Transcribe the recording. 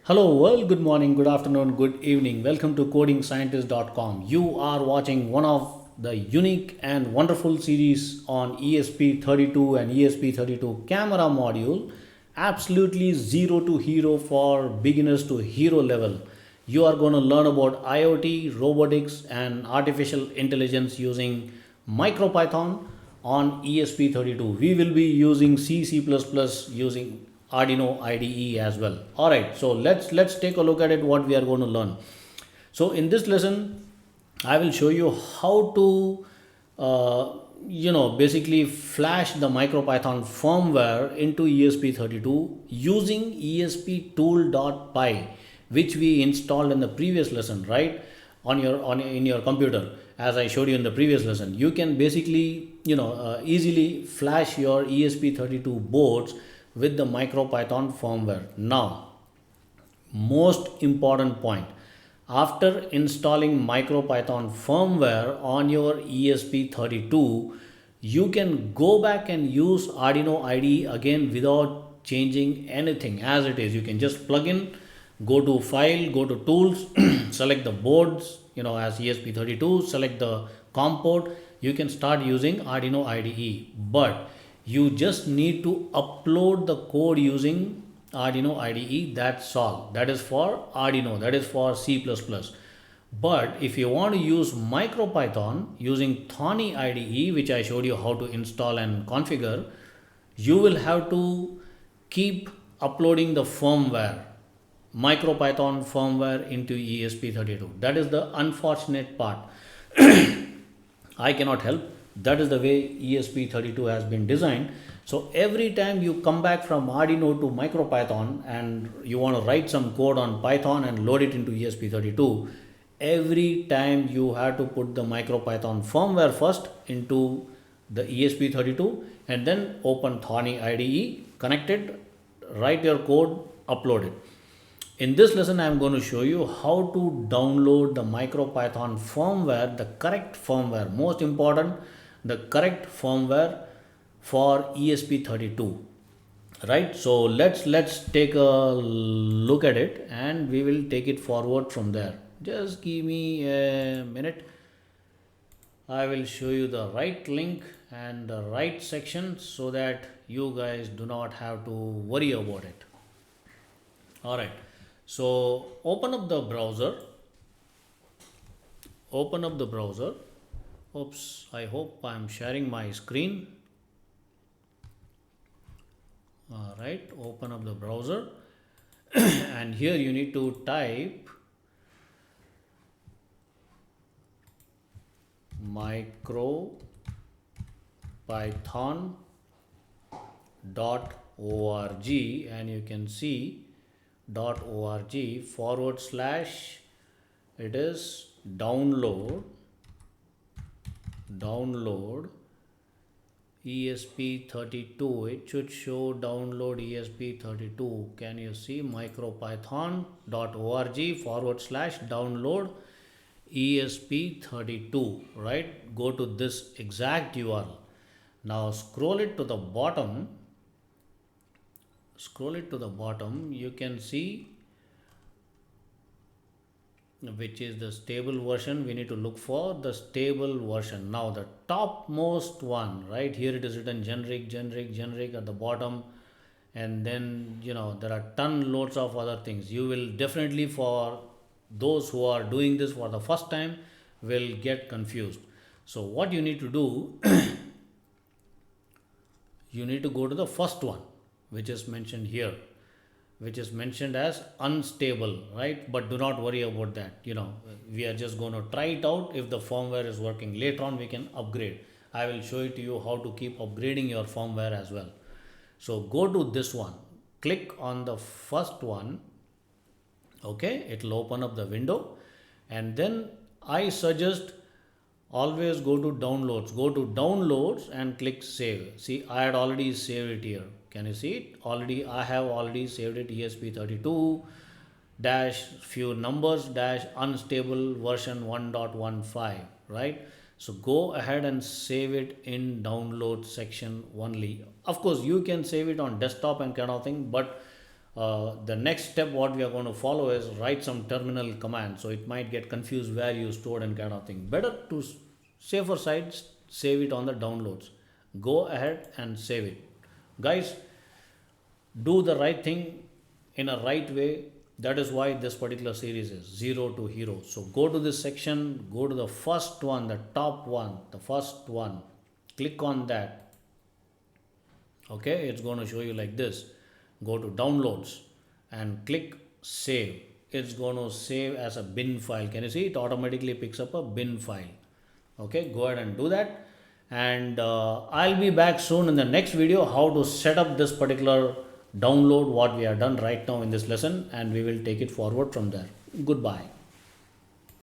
Hello world, good morning, good afternoon, good evening. Welcome to codingscientist.com. You are watching one of the unique and wonderful series on ESP32 and ESP32 camera module. Absolutely zero to hero for beginners to hero level. You are going to learn about IoT, robotics, and artificial intelligence using MicroPython on ESP32. We will be using C++ using Arduino IDE as well. All right, so let's take a look at it. What we are going to learn. So in this lesson, I will show you how to basically flash the MicroPython firmware into ESP32 using ESPtool.py, which we installed in the previous lesson, right? On in your computer, as I showed you in the previous lesson. You can basically easily flash your ESP32 boards with the MicroPython firmware. Now, most important point, after installing MicroPython firmware on your ESP32, you can go back and use Arduino IDE again without changing anything as it is. You can just plug in, go to file, go to tools, select the boards, as ESP32, select the COM port. You can start using Arduino IDE, but you just need to upload the code using Arduino IDE. That's all. That is for Arduino, that is for C++. But if you want to use MicroPython using Thorny IDE, which I showed you how to install and configure, you will have to keep uploading the firmware, MicroPython firmware into ESP32. That is the unfortunate part. I cannot help. That is the way ESP32 has been designed. So every time you come back from Arduino to MicroPython and you want to write some code on Python and load it into ESP32, every time you have to put the MicroPython firmware first into the ESP32 and then open Thorny IDE, connect it, write your code, upload it. In this lesson, I am going to show you how to download the MicroPython firmware, the correct firmware, most important, the correct firmware for ESP32. Right? So let's take a look at it and we will take it forward from there. Just give me a minute. I will show you the right link and the right section so that you guys do not have to worry about it. All right. So open up the browser. Open up the browser. Oops, I hope I'm sharing my screen. All right, open up the browser. And here you need to type micropython.org and you can see .org / it is download ESP32. It should show download ESP32. Can you see micropython.org / download ESP32, right? Go to this exact URL. Now scroll it to the bottom. You can see which is the stable version. We need to look for the stable version. Now the topmost one, right here, it is written generic at the bottom, and then there are loads of other things. You will definitely, for those who are doing this for the first time, will get confused. So what you need to do, you need to go to the first one, which is mentioned here, which is mentioned as unstable, right? But do not worry about that. We are just going to try it out. If the firmware is working, later on we can upgrade. I will show it to you how to keep upgrading your firmware as well. So go to this one, click on the first one. Okay, it will open up the window, and then I suggest always go to downloads and click save. See, I had already saved it here. Can you see it? I have already saved it, ESP32 dash few numbers dash unstable version 1.15, right? So go ahead and save it in download section only. Of course, you can save it on desktop and kind of thing, but The next step what we are going to follow is write some terminal command, so it might get confused where you stored and kind of thing. Better to safer side, save it on the downloads. Go ahead and save it, guys. Do the right thing in a right way. That is why this particular series is Zero to Hero. So go to this section, go to the first one, the top one, the first one, click on that. Okay, it's going to show you like this. Go to downloads and click save. It's going to save as a bin file. Can you see it automatically picks up a bin file? Okay, go ahead and do that. And I'll be back soon in the next video how to set up this particular download what we have done right now in this lesson, and we will take it forward from there. Goodbye.